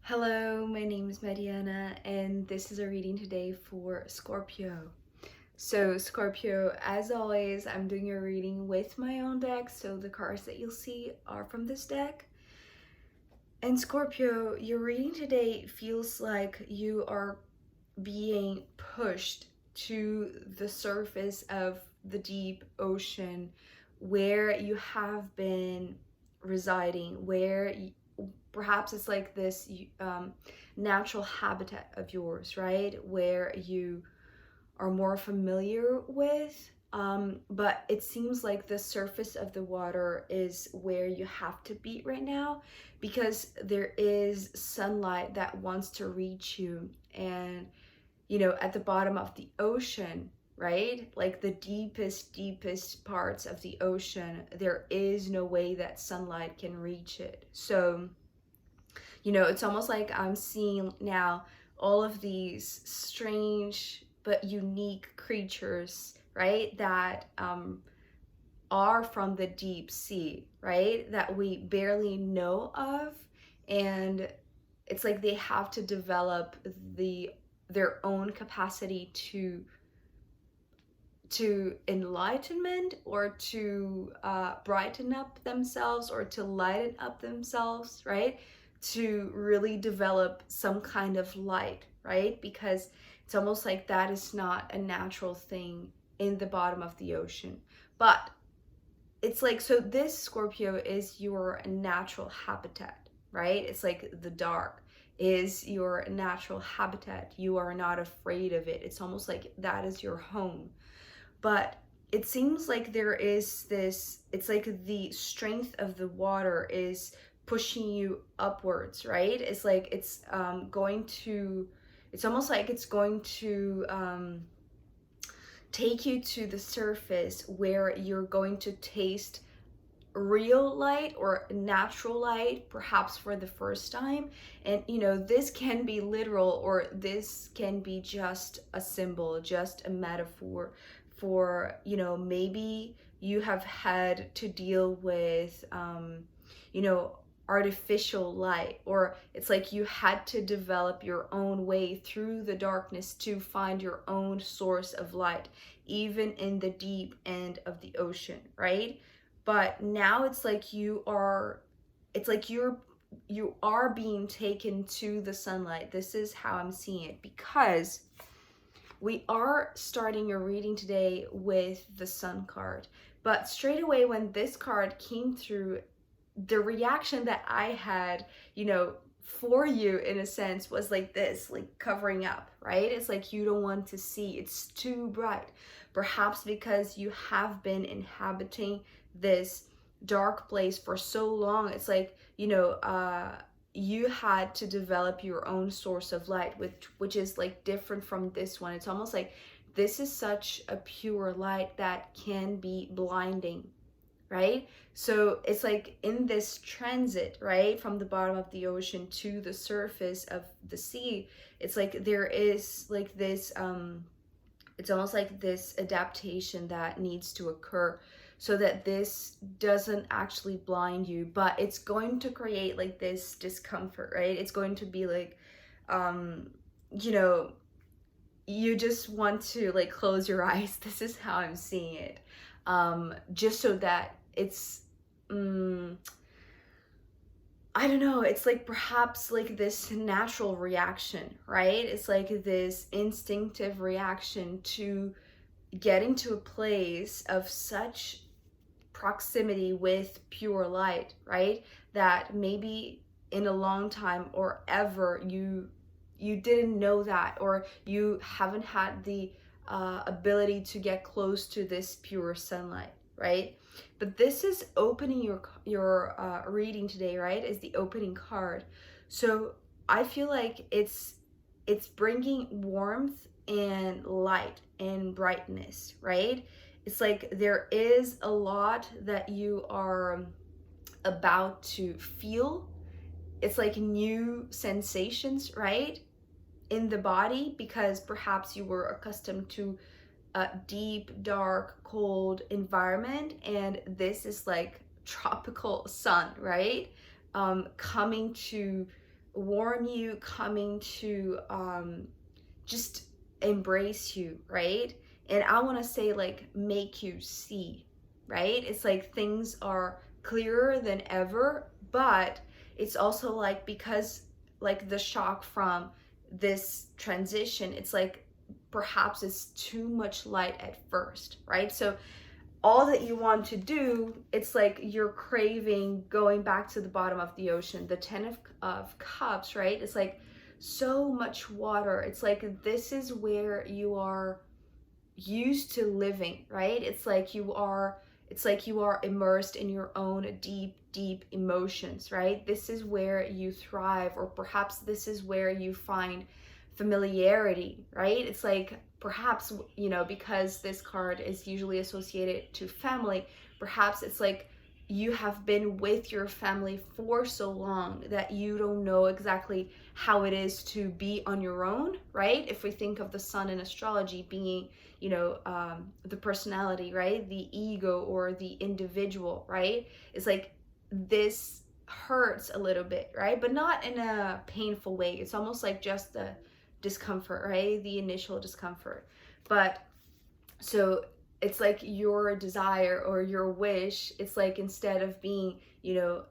Hello, my name is Mariana, and this is a reading today for Scorpio. So, Scorpio, as always, I'm doing a reading with my own deck, so the cards that you'll see are from this deck. And Scorpio, your reading today feels like you are being pushed to the surface of the deep ocean where you have been residing, where perhaps it's like this natural habitat of yours, right? Where you are more familiar with. But it seems like the surface of the water is where you have to be right now because there is sunlight that wants to reach you. And, at the bottom of the ocean, right? Like the deepest parts of the ocean, there is no way that sunlight can reach it. So, it's almost like I'm seeing now all of these strange but unique creatures, right? That are from the deep sea, right? That we barely know of. And it's like they have to develop their own capacity to enlightenment or to brighten up themselves or to lighten up themselves, right? To really develop some kind of light, right? Because it's almost like that is not a natural thing in the bottom of the ocean. But it's like, so this Scorpio is your natural habitat, right? It's like the dark is your natural habitat. You are not afraid of it. It's almost like that is your home. But it seems like there is this, it's like the strength of the water is pushing you upwards, right? It's like it's going to, it's almost like it's going to take you to the surface where you're going to taste real light or natural light, perhaps for the first time. And this can be literal, or this can be just a symbol, just a metaphor for, maybe you have had to deal with you know artificial light, or it's like you had to develop your own way through the darkness to find your own source of light, even in the deep end of the ocean, right? But now it's like you are being taken to the sunlight. This is how I'm seeing it, because we are starting a reading today with the Sun card. But straight away when this card came through, the reaction that I had, for you in a sense, was like this, like covering up, right? It's like you don't want to see, it's too bright. Perhaps because you have been inhabiting this dark place for so long. It's like, you had to develop your own source of light, which is like different from this one. It's almost like this is such a pure light that can be blinding, right? So it's like in this transit, right, from the bottom of the ocean to the surface of the sea, it's like there is like this it's almost like this adaptation that needs to occur so that this doesn't actually blind you, but it's going to create like this discomfort, right? It's going to be like you know you just want to like close your eyes. This is how I'm seeing it. Just so that it's I don't know, it's like perhaps like this natural reaction, right? It's like this instinctive reaction to getting to a place of such proximity with pure light, right? That maybe in a long time or ever you didn't know that, or you haven't had the ability to get close to this pure sunlight, right? But this is opening your reading today, right? Is the opening card. So I feel like it's bringing warmth and light and brightness, right? It's like there is a lot that you are about to feel. It's like new sensations, right, in the body, because perhaps you were accustomed to a deep, dark, cold environment, and this is like tropical sun, right? Coming to warm you, coming to just embrace you, right? And I want to say like make you see, right? It's like things are clearer than ever, but it's also like because like the shock from this transition, it's like perhaps it's too much light at first, right? So all that you want to do, it's like you're craving going back to the bottom of the ocean, the 10 of cups, right? It's like so much water. It's like this is where you are used to living, right? It's like you are immersed in your own deep emotions, right? This is where you thrive, or perhaps this is where you find familiarity, right? It's like perhaps, you know, because this card is usually associated to family, perhaps it's like you have been with your family for so long that you don't know exactly how it is to be on your own, right? If we think of the sun in astrology being, you know, the personality, right? The ego or the individual, right? It's like this hurts a little bit, right? But not in a painful way. It's almost like just the discomfort, right? The initial discomfort. But so it's like your desire or your wish, it's like instead of being, you know,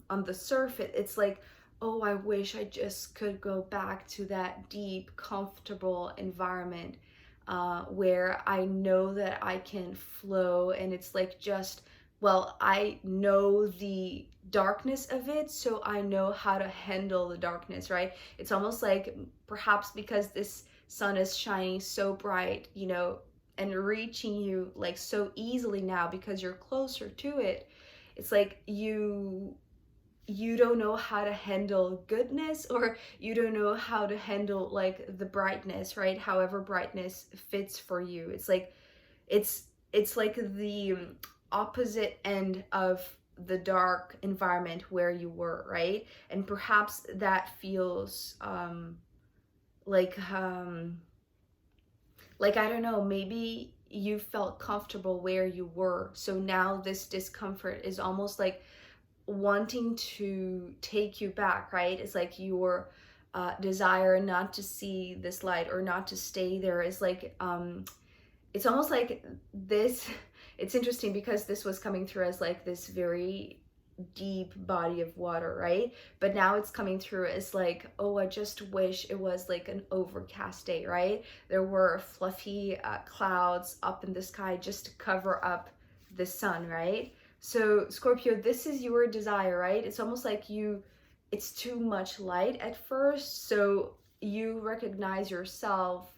on the surface, it's like, oh, I wish I just could go back to that deep, comfortable environment where I know that I can flow. And it's like just, well, I know the darkness of it, so I know how to handle the darkness, right? It's almost like perhaps because this sun is shining so bright, you know, and reaching you like so easily now because you're closer to it. It's like you don't know how to handle goodness, or you don't know how to handle like the brightness, right? However brightness fits for you. It's like it's like the opposite end of the dark environment where you were, right? And perhaps that feels like I don't know, maybe you felt comfortable where you were, so now this discomfort is almost like wanting to take you back, right? It's like your desire not to see this light or not to stay there is like it's almost like this. It's interesting because this was coming through as like this very deep body of water, right? But now it's coming through as like, oh, I just wish it was like an overcast day, right? There were fluffy clouds up in the sky just to cover up the sun, right? So Scorpio, this is your desire, right? It's almost like it's too much light at first, so you recognize yourself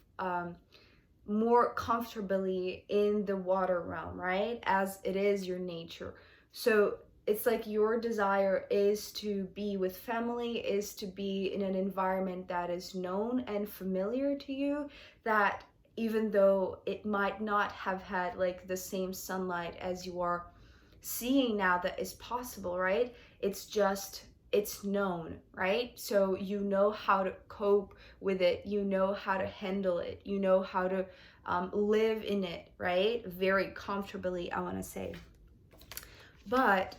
more comfortably in the water realm, right? As it is your nature. So it's like your desire is to be with family, is to be in an environment that is known and familiar to you, that even though it might not have had like the same sunlight as you are seeing now that is possible, right? It's known, right? So you know how to cope with it, you know how to handle it, you know how to live in it, right? Very comfortably, I want to say. But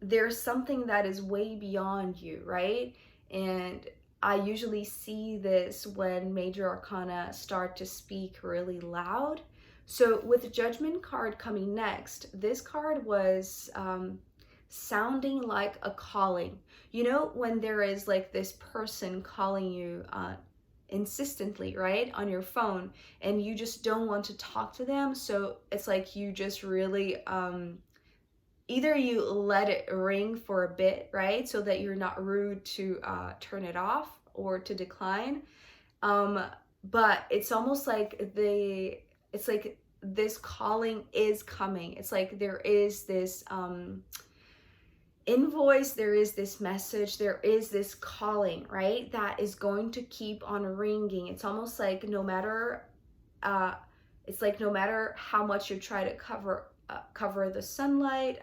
there's something that is way beyond you, right? And I usually see this when major arcana start to speak really loud. So with the Judgment card coming next, this card was sounding like a calling. You know, when there is like this person calling you insistently, right, on your phone, and you just don't want to talk to them. So it's like you just really either you let it ring for a bit, right, so that you're not rude to turn it off or to decline. But it's almost like it's like this calling is coming. It's like there is this invoice, there is this message, there is this calling, right, that is going to keep on ringing. It's almost like no matter no matter how much you try to cover the sunlight,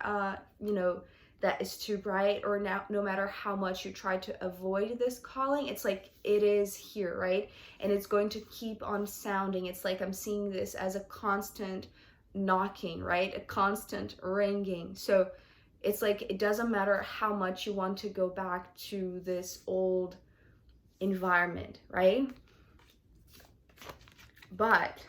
you know, that is too bright, or now no matter how much you try to avoid this calling, it's like it is here, right? And it's going to keep on sounding. It's like I'm seeing this as a constant knocking, right? A constant ringing. So it's like it doesn't matter how much you want to go back to this old environment, right? But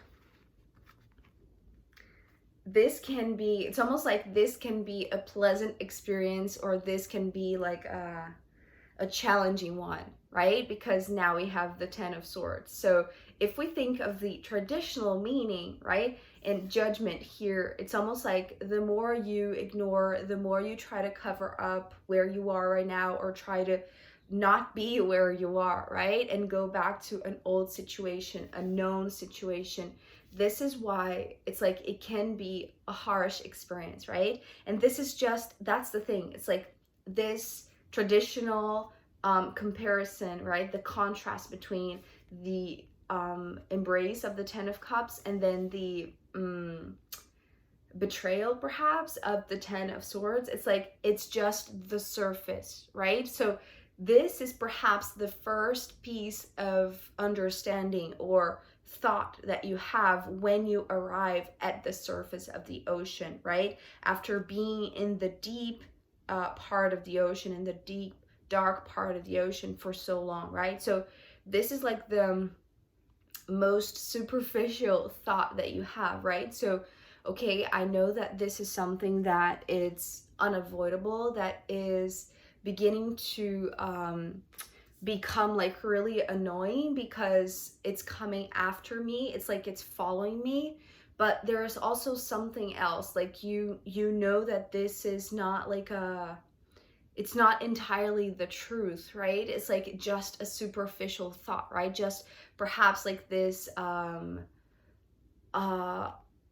this can be, it's almost like this can be a pleasant experience, or this can be like a challenging one, right? Because now we have the Ten of Swords. So if we think of the traditional meaning, right, and judgment here, it's almost like the more you ignore, the more you try to cover up where you are right now, or try to not be where you are, right, and go back to an old situation, a known situation. This is why it's like it can be a harsh experience, right? And this is just, that's the thing. It's like this traditional comparison, right? The contrast between the embrace of the Ten of Cups and then the betrayal perhaps of the Ten of Swords. It's like it's just the surface, right? So this is perhaps the first piece of understanding or thought that you have when you arrive at the surface of the ocean, right? After being in the deep part of the ocean, in the deep dark part of the ocean for so long, right? So this is like the most superficial thought that you have, right? So okay, I know that this is something that it's unavoidable, that is beginning to become like really annoying because it's coming after me. It's like it's following me. But there's also something else, like you know that this is not like it's not entirely the truth, right? It's like just a superficial thought, right? Just perhaps like this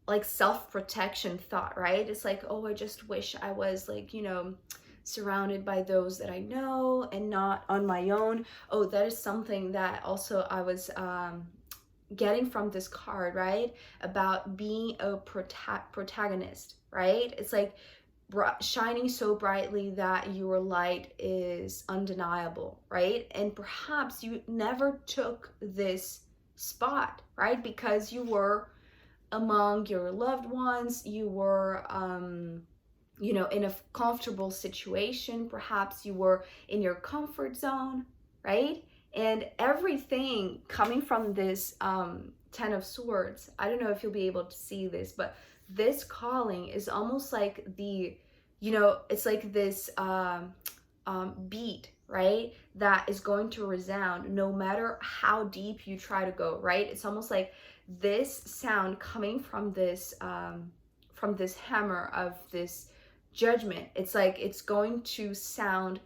like self-protection thought, right? It's like, oh, I just wish I was like, you know, surrounded by those that I know and not on my own. Oh, that is something that also I was getting from this card, right? About being a protagonist, right? It's like shining so brightly that your light is undeniable, right? And perhaps you never took this spot, right? Because you were among your loved ones, you were you know, in a comfortable situation, perhaps you were in your comfort zone, right? And everything coming from this Ten of Swords, I don't know if you'll be able to see this, but this calling is almost like the, you know, it's like this beat, right, that is going to resound no matter how deep you try to go, right? It's almost like this sound coming from this hammer of this judgment. It's like it's going to sound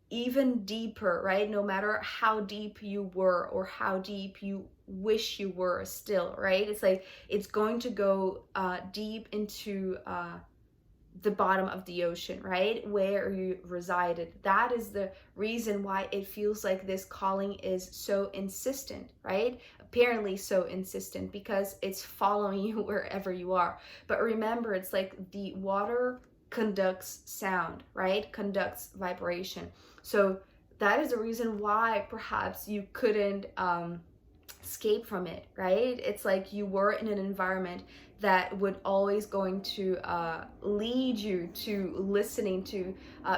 even deeper, right? No matter how deep you were or how deep you wish you were still, right? It's like it's going to go deep into the bottom of the ocean, right? Where you resided. That is the reason why it feels like this calling is so insistent, right? Apparently so insistent, because it's following you wherever you are. But remember, it's like the water conducts sound, right? Conducts vibration. So that is the reason why perhaps you couldn't escape from it, right? It's like you were in an environment that would always going to lead you to listening to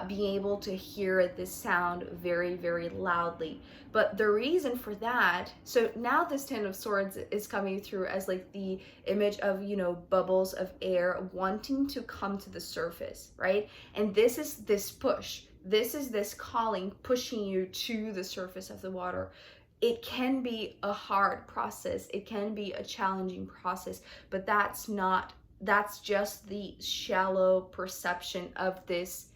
being able to hear this sound very, very loudly. But the reason for that, so now this Ten of Swords is coming through as like the image of, you know, bubbles of air wanting to come to the surface, right? And this is this push. This is this calling pushing you to the surface of the water. It can be a hard process, it can be a challenging process, but that's just the shallow perception of this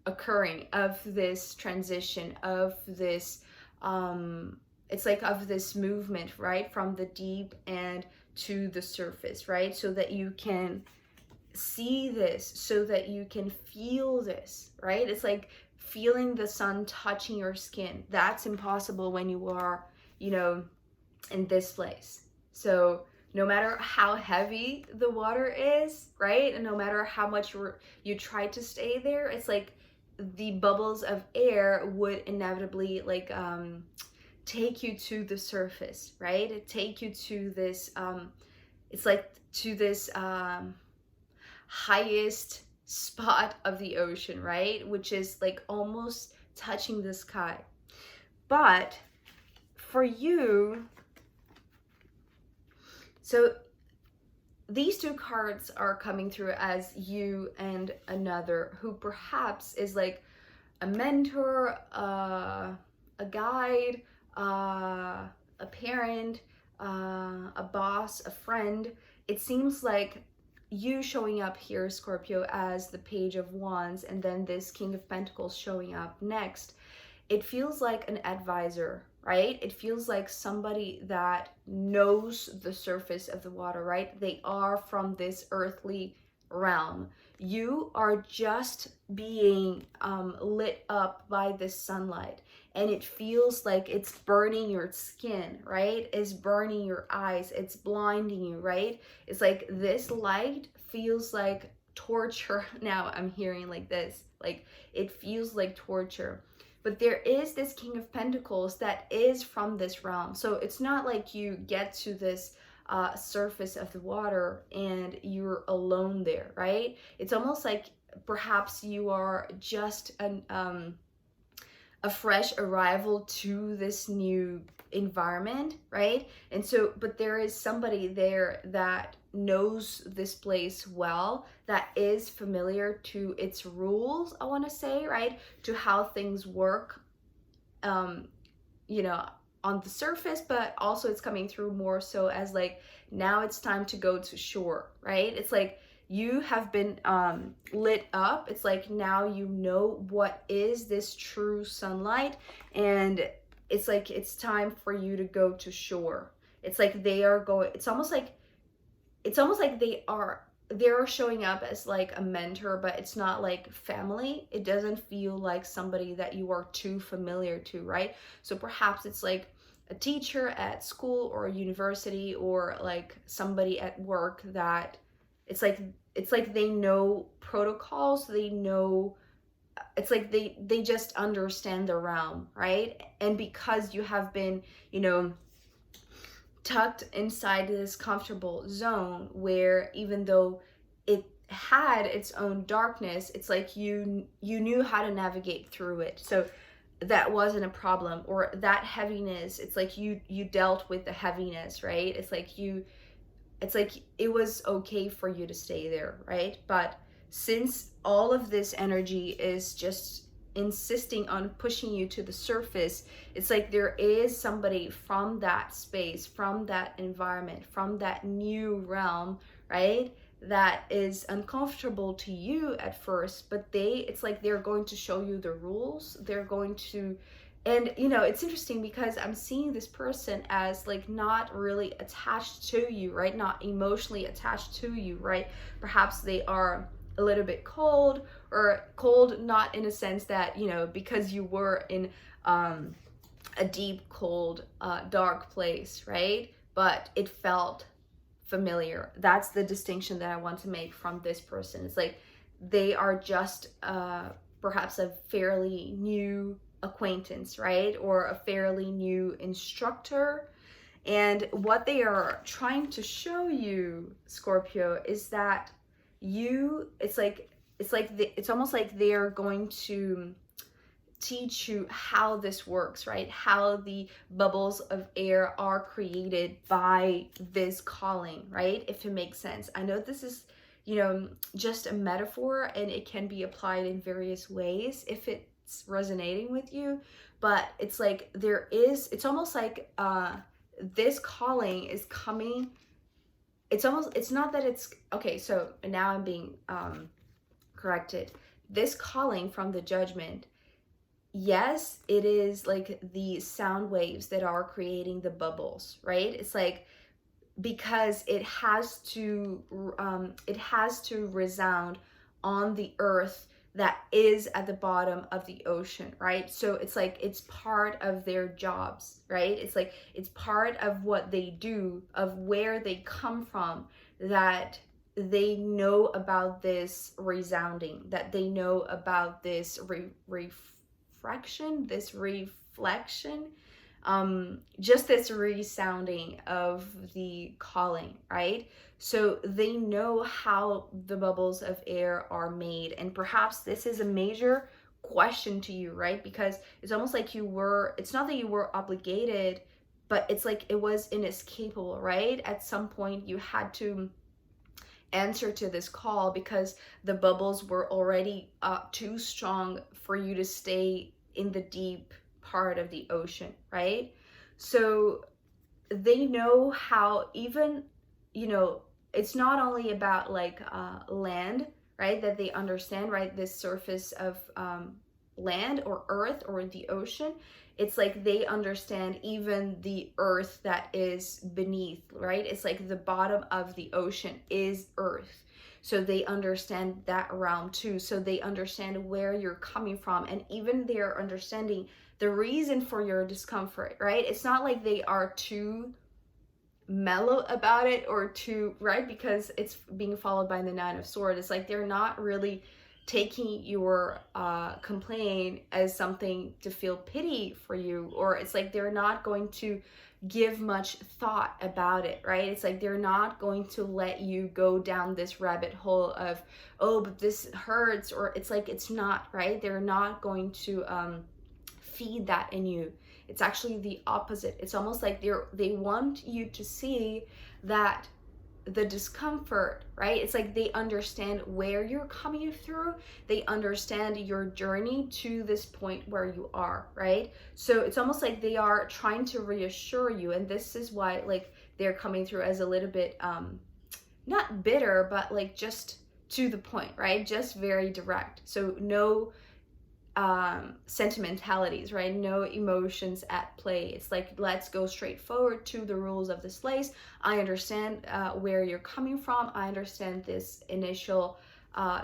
occurring, of this transition, of this it's like of this movement, right, from the deep and to the surface, right? So that you can see this, so that you can feel this, right? It's like feeling the sun touching your skin. That's impossible when you are, you know, in this place. So no matter how heavy the water is, right, and no matter how much you try to stay there, it's like the bubbles of air would inevitably like take you to the surface, right? Take you to this it's like to this highest spot of the ocean, right? Which is like almost touching the sky. But for you, so these two cards are coming through as you and another who perhaps is like a mentor, a guide, a parent, a boss, a friend. It seems like you showing up here, Scorpio, as the Page of Wands, and then this King of Pentacles showing up next. It feels like an advisor, right? It feels like somebody that knows the surface of the water, right? They are from this earthly realm. You are just being lit up by this sunlight, and it feels like it's burning your skin, right? It's burning your eyes, it's blinding you, right? It's like this light feels like torture. Now I'm hearing like this, like it feels like torture. But there is this King of Pentacles that is from this realm. So it's not like you get to this surface of the water and you're alone there, right? It's almost like perhaps you are just a fresh arrival to this new environment, right? And so, but there is somebody there that knows this place well, that is familiar to its rules, I want to say, right? To how things work, you know, on the surface, but also it's coming through more so as like, now it's time to go to shore, right? It's like you have been lit up. It's like now you know what is this true sunlight, and it's like it's time for you to go to shore. It's like they are going, it's almost like they're showing up as like a mentor, but it's not like family. It doesn't feel like somebody that you are too familiar to, right? So perhaps it's like a teacher at school or university, or like somebody at work that it's like they know protocols, they know, it's like they just understand the realm, right? And because you have been, you know, tucked inside this comfortable zone where even though it had its own darkness, it's like you knew how to navigate through it. So that wasn't a problem. Or that heaviness, it's like you dealt with the heaviness, right? It's like it was okay for you to stay there, right? But since all of this energy is just insisting on pushing you to the surface, it's like there is somebody from that space, from that environment, from that new realm, right? That is uncomfortable to you at first, but it's like they're going to show you the rules. They're going to, and you know, it's interesting because I'm seeing this person as like not really attached to you, right? Not emotionally attached to you, right? Perhaps they are a little bit cold, or cold not in a sense that, you know, because you were in a deep, cold, dark place, right? But it felt familiar. That's the distinction that I want to make from this person. It's like they are just perhaps a fairly new acquaintance, right? Or a fairly new instructor. And what they are trying to show you, Scorpio, is that it's almost like they are going to teach you how this works, right? How the bubbles of air are created by this calling, right? If it makes sense. I know this is, you know, just a metaphor and it can be applied in various ways if it's resonating with you, but it's like it's almost like this calling is coming. It's not that it's, okay, so now I'm being corrected. This calling from the judgment, yes, it is like the sound waves that are creating the bubbles, right? It's like, because it has to resound on the earth that is at the bottom of the ocean, right? So it's like it's part of their jobs, right? It's like it's part of what they do, of where they come from, that they know about this resounding, that they know about this reflection, just this resounding of the calling, right? So they know how the bubbles of air are made, and perhaps this is a major question to you, right? Because it's almost like it's not that you were obligated, but it's like it was inescapable, right? At some point you had to answer to this call because the bubbles were already too strong for you to stay in the deep part of the ocean, right? So they know how, even, you know, it's not only about like land, right? That they understand, right? This surface of land or earth or the ocean. It's like they understand even the earth that is beneath, right? It's like the bottom of the ocean is earth. So they understand that realm too. So they understand where you're coming from, and even they're understanding the reason for your discomfort, right? It's not like they are too mellow about it or too, right? Because it's being followed by the Nine of Swords. It's like they're not really taking your complaint as something to feel pity for you, or it's like they're not going to give much thought about it, right? It's like they're not going to let you go down this rabbit hole of, oh, but this hurts, or it's like it's not, right? They're not going to feed that in you. It's actually the opposite. It's almost like they want you to see that the discomfort, right? It's like they understand where you're coming through. They understand your journey to this point where you are, right? So it's almost like they are trying to reassure you, and this is why like they're coming through as a little bit not bitter, but like just to the point, right? Just very direct. So no sentimentalities, right? No emotions at play. It's like, let's go straight forward to the rules of this place. I understand where you're coming from. I understand this initial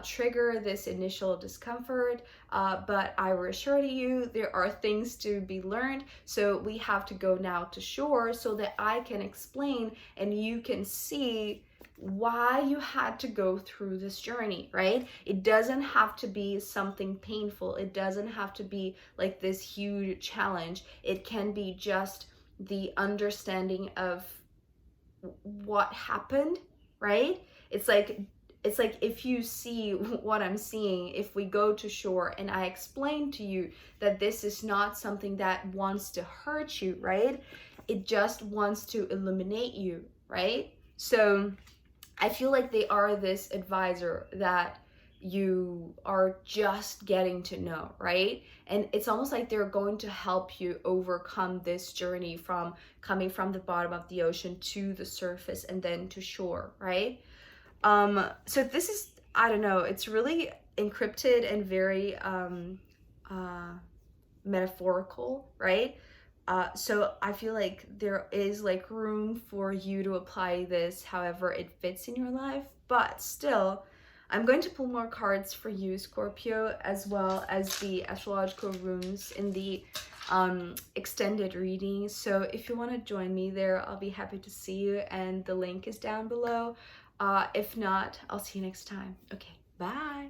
trigger, this initial discomfort, but I reassure you there are things to be learned. So we have to go now to shore so that I can explain and you can see why you had to go through this journey, right? It doesn't have to be something painful. It doesn't have to be like this huge challenge. It can be just the understanding of what happened, right? It's like if you see what I'm seeing, if we go to shore and I explain to you that this is not something that wants to hurt you, right? It just wants to illuminate you, right? So I feel like they are this advisor that you are just getting to know, right? And it's almost like they're going to help you overcome this journey from coming from the bottom of the ocean to the surface and then to shore, right? So this is, I don't know, it's really encrypted and very metaphorical, right? So I feel like there is like room for you to apply this however it fits in your life, but still, I'm going to pull more cards for you, Scorpio, as well as the astrological runes in the extended reading. So if you want to join me there, I'll be happy to see you, and the link is down below. If not, I'll see you next time. Okay, bye.